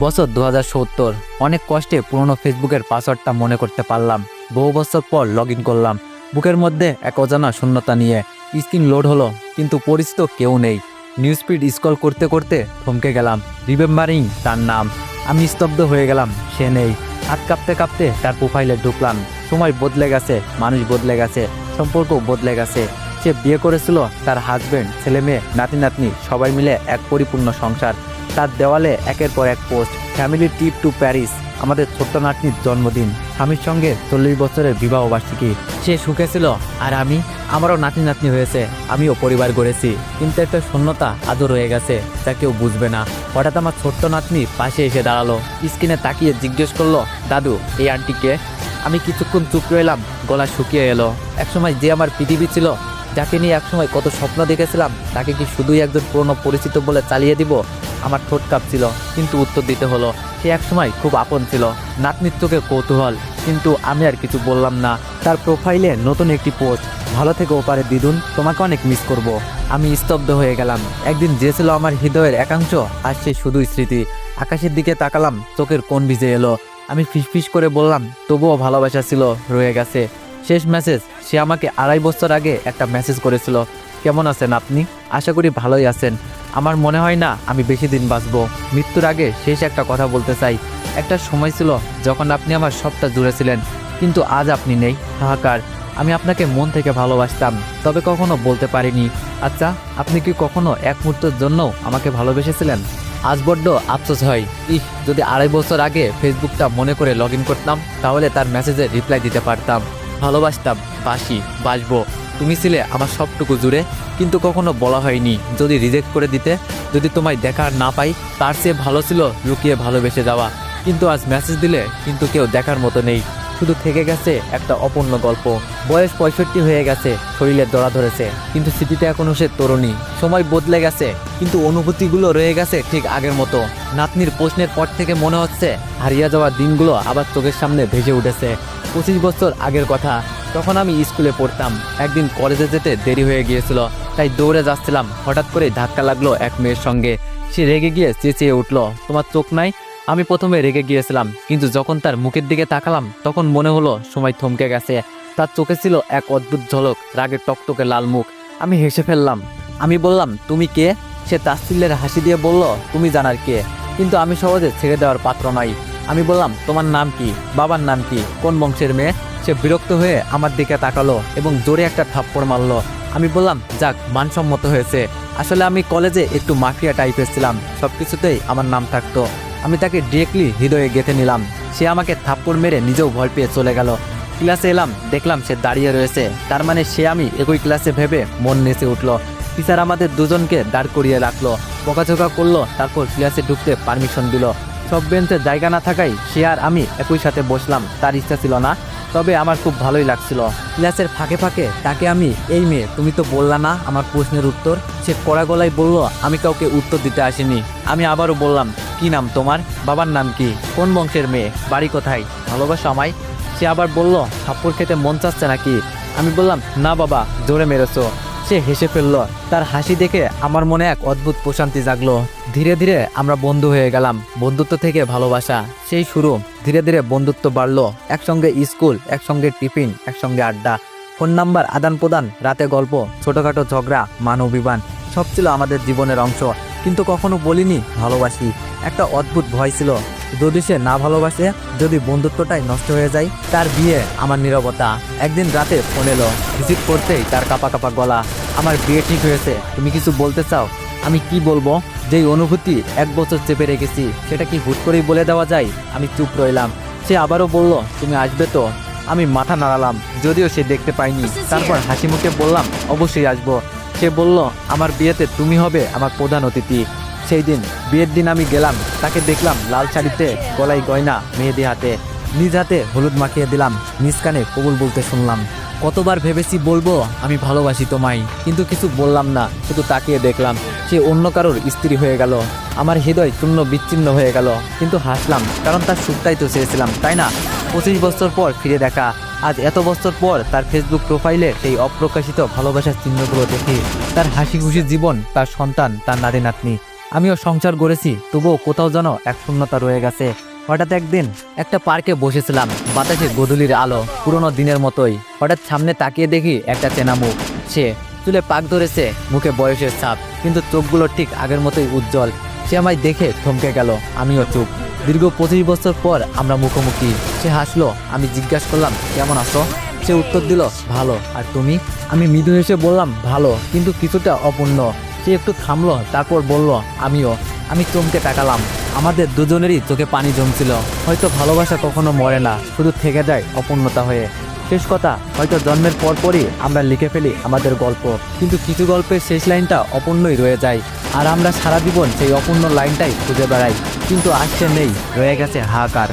বছর 2070। অনেক কষ্টে পুরনো ফেসবুকের পাসওয়ার্ডটা মনে করতে পারলাম। বহু বছর পর লগ ইন করলাম, বুকের মধ্যে এক অজানা শূন্যতা নিয়ে। স্ক্রিন লোড হলো, কিন্তু পরিচিত কেউ নেই। নিউজ ফিড স্ক্রল করতে করতে থমকে গেলাম, রিমেম্বারিং তার নাম। আমি স্তব্ধ হয়ে গেলাম, সে নেই। হাত কাঁপতে কাঁপতে তার প্রোফাইলে ঢুকলাম। সময় বদলে গেছে, মানুষ বদলে গেছে, সম্পর্ক বদলে গেছে। সে বিয়ে করেছিল, তার হাজবেন্ড, ছেলে মেয়ে, নাতি নাতনি সবাই মিলে এক পরিপূর্ণ সংসার। তার দেওয়ালে একের পর এক post, family trip to Paris, আমাদের ছোট্ট নাতনির জন্মদিন, স্বামীর সঙ্গে 40 বছরের বিবাহ বার্ষিকী। সে সুখে ছিল, আর আমারও নাতি নাতনি হয়েছে, আমিও পরিবার গড়েছি। কিন্তু একটা শূন্যতা আদর রয়ে গেছে, যা কেউ বুঝবে না। হঠাৎ আমার ছোট্ট নাতনি পাশে এসে দাঁড়ালো, স্ক্রিনে তাকিয়ে জিজ্ঞেস করলো, দাদু, এই আন্টিকে? আমি কিছুক্ষণ চুপ রইলাম, গলা শুকিয়ে এলো। একসময় যে আমার পৃথিবী ছিল, যাকে নিয়ে একসময় কত স্বপ্ন দেখেছিলাম, তাকে কি শুধুই একজন পুরনো পরিচিত বলে চালিয়ে দিব? আমার ঠোঁট কাঁপছিল, কিন্তু উত্তর দিতে হলো। সে একসময় খুব আপন ছিল। নাতনির চোখে কৌতূহল, কিন্তু আমি আর কিছু বললাম না। তার প্রোফাইলে নতুন একটি পোস্ট, ভালো থেকে ওপারে দিদুন, তোমাকে অনেক মিস করব। আমি স্তব্ধ হয়ে গেলাম। একদিন যে ছিল আমার হৃদয়ের একাংশ, আর সে শুধুই স্মৃতি। আকাশের দিকে তাকালাম, চোখের কোণ ভিজে এলো। আমি ফিসফিস করে বললাম, তবুও ভালোবাসা ছিল, রয়ে গেছে। শেষ মেসেজ, সে আমাকে 2.5 বছর আগে একটা মেসেজ করেছিল, কেমন আছেন আপনি? আশা করি ভালোই আছেন। আমার মনে হয় না আমি বেশি দিন বাঁচব। মৃত্যুর আগে শেষ একটা কথা বলতে চাই। একটা সময় ছিল যখন আপনি আমার সবটা জুড়ে ছিলেন, কিন্তু আজ আপনি নেই। হাহাকার। আমি আপনাকে মন থেকে ভালোবাসতাম, তবে কখনো বলতে পারিনি। আচ্ছা, আপনি কি কখনো এক মুহূর্তের জন্য আমাকে ভালোবেসেছিলেন? আজ বড্ড আফসোস হয়। যদি 2.5 বছর আগে ফেসবুকটা মনে করে লগ ইন করতাম, তাহলে তার মেসেজে রিপ্লাই দিতে পারতাম। ভালোবাসতাম, বাসবো। তুমি ছিলে আমার সবটুকু জুড়ে, কিন্তু কখনো বলা হয়নি যদি রিজেক্ট করে দিতে, যদি তোমায় দেখার না পাই। তার চেয়ে ভালো ছিল লুকিয়ে ভালোবেসে যাওয়া। কিন্তু আজ মেসেজ দিলে কিন্তু কেউ দেখার মতো নেই, শুধু থেকে গেছে একটা অপূর্ণ গল্প। বয়স 65 হয়ে গেছে, শরীরে দড়া ধরেছে, কিন্তু স্মৃতিতে এখনো সে তরুণী। সময় বদলে গেছে, কিন্তু অনুভূতিগুলো রয়ে গেছে ঠিক আগের মতো। নাতনির প্রশ্নের পর থেকে মনে হচ্ছে হারিয়ে যাওয়া দিনগুলো আবার চোখের সামনে ভেসে উঠেছে। 25 বছর আগের কথা। তখন আমি স্কুলে পড়তাম। একদিন কলেজে যেতে দেরি হয়ে গিয়েছিল, তাই দৌড়ে যাচ্ছিলাম। হঠাৎ করে ধাক্কা লাগলো এক মেয়ের সঙ্গে। সে রেগে গিয়ে চেঁচিয়ে উঠল, তোমার চোখ নাই? আমি প্রথমে রেগে গিয়েছিলাম, কিন্তু যখন তার মুখের দিকে তাকালাম, তখন মনে হলো সময় থমকে গেছে। তার চোখে ছিল এক অদ্ভুত ঝলক, রাগের টকটকে লাল মুখ। আমি হেসে ফেললাম। আমি বললাম, তুমি কে? সে তাচ্ছিল্যের হাসি দিয়ে বলল, তুমি জানার কে? কিন্তু আমি সহজে ছেড়ে দেওয়ার পাত্র নই। আমি বললাম, তোমার নাম কি? বাবার নাম কি? কোন বংশের মেয়ে? সে বিরক্ত হয়ে আমার দিকে তাকালো এবং জোরে একটা থাপ্পড় মারলো। আমি বললাম, যাক, মানসম্মত হয়েছে। আসলে আমি কলেজে একটু মাফিয়া টাইপের ছিলাম, সবকিছুতেই আমার নাম থাকতো। আমি তাকে ডিরেক্টলি হৃদয়ে গেঁথে নিলাম। সে আমাকে থাপ্পড় মেরে নিজেও ভয় পেয়ে চলে গেল। ক্লাসে এলাম, দেখলাম সে দাঁড়িয়ে রয়েছে। তার মানে সে আমি একই ক্লাসে ভেবে মন নেচে উঠল। টিচার আমাদের দুজনকে দাঁড় করিয়ে রাখলো, বকাঝকা করলো, তারপর ক্লাসে ঢুকতে পারমিশন দিল। সব বেঞ্চে জায়গা না থাকায় সে আর আমি একই সাথে বসলাম। তার ইচ্ছা ছিল না, তবে আমার খুব ভালোই লাগছিল। ক্লাসের ফাঁকে ফাঁকে তাকে আমি, এই মেয়ে, তুমি তো বললা না আমার প্রশ্নের উত্তর। সে কড়া গলায় বলল, আমি কাউকে উত্তর দিতে আসিনি। আমি আবারও বললাম, কি নাম তোমার? বাবার নাম কি? কোন বংশের মেয়ে? বাড়ি কোথায়? ভালোবাসো আমায়? সে আবার বলল, থাপ্পড় খেতে মন চাচ্ছে নাকি? আমি বললাম, না বাবা, জোরে মেরেছো। সে হেসে ফেলল। তার হাসি দেখে আমার মনে এক অদ্ভুত প্রশান্তি জাগলো। ধীরে ধীরে আমরা বন্ধু হয়ে গেলাম। বন্ধুত্ব থেকে ভালোবাসা, সেই শুরু। ধীরে ধীরে বন্ধুত্ব বাড়লো। একসঙ্গে স্কুল, একসঙ্গে টিফিন, একসঙ্গে আড্ডা, ফোন নাম্বার আদান প্রদান, রাতে গল্প, ছোটখাটো ঝগড়া, মান অভিমান, সব ছিল আমাদের জীবনের অংশ। কিন্তু কখনো বলিনি ভালোবাসি। একটা অদ্ভুত ভয় ছিল, যদি সে না ভালোবাসে, যদি বন্ধুত্বটাই নষ্ট হয়ে যায়। তার বিয়ে, আমার নীরবতা। একদিন রাতে ফোন এলো, রিসিভ করতেই তার কাঁপা কাঁপা গলা, আমার বিয়ে ঠিক হয়েছে, তুমি কিছু বলতে চাও? আমি কি বলবো? যেই অনুভূতি 1 বছর চেপে রেখেছি, সেটা কি হুট করেই বলে দেওয়া যায়? আমি চুপ রইলাম। সে আবারও বলল, তুমি আসবে তো? আমি মাথা নাড়ালাম, যদিও সে দেখতে পাইনি। তারপর হাসি মুখে বললাম, অবশ্যই আসবো। সে বলল, আমার বিয়েতে তুমি হবে আমার প্রধান অতিথি। সেই দিন, বিয়ের দিন আমি গেলাম। তাকে দেখলাম লাল শাড়িতে, গলায় গয়না, মেহেদি হাতে। নিজ হাতে হলুদ মাখিয়ে দিলাম, নিজ কানে কবুল বলতে শুনলাম। কতবার ভেবেছি বলবো আমি ভালোবাসি তোমায়, কিন্তু কিছু বললাম না, শুধু তাকিয়ে দেখলাম। সে অন্য কারোর স্ত্রী হয়ে গেল। আমার হৃদয় চূর্ণ বিচ্ছিন্ন হয়ে গেল, কিন্তু হাসলাম, কারণ তার সুখটাই তো চেয়েছিলাম, তাই না? 25 বছর পর ফিরে দেখা। আজ এত বছর পর তার ফেসবুক প্রোফাইলে সেই অপ্রকাশিত ভালোবাসার চিহ্নগুলো দেখি। তার হাসি খুশি জীবন, তার সন্তান, তার নাতি নাতনি। আমিও সংসার গড়েছি, তবুও কোথাও যেন এক শূন্যতা রয়ে গেছে। হঠাৎ একদিন একটা পার্কে বসেছিলাম, বাতাসে গোধূলির আলো পুরোনো দিনের মতোই। হঠাৎ সামনে তাকিয়ে দেখি একটা চেনা মুখ। সে চুলে পাক ধরেছে, মুখে বয়সের ছাপ, কিন্তু চোখগুলো ঠিক আগের মতোই উজ্জ্বল। সে আমায় দেখে থমকে গেল, আমিও চুপ। দীর্ঘ 25 বছর পর আমরা মুখোমুখি। সে হাসলো, আমি জিজ্ঞাসা করলাম কেমন আছো? সে উত্তর দিল ভালো, আর তুমি? আমি মৃদু হেসে বললাম ভালো, কিন্তু কিছুটা অপূর্ণ। সে একটু থামলো, তারপর বলল আমিও। আমি চমকে তাকালাম, আমাদের দুজনেরই চোখে পানি জমছিল। হয়তো ভালোবাসা কখনো মরে না, শুধু থেকে যায় অপূর্ণতা হয়ে। শেষ কথা, হয়তো জন্মের পরপরই আমরা লিখে ফেলি আমাদের গল্প, কিন্তু কিছু গল্পের শেষ লাইনটা অপূর্ণই রয়ে যায়। আর আমরা সারা জীবন সেই অপূর্ণ লাইনটাই খুঁজে বেড়াই, কিন্তু আজ সে নেই, রয়ে গেছে হাহাকার।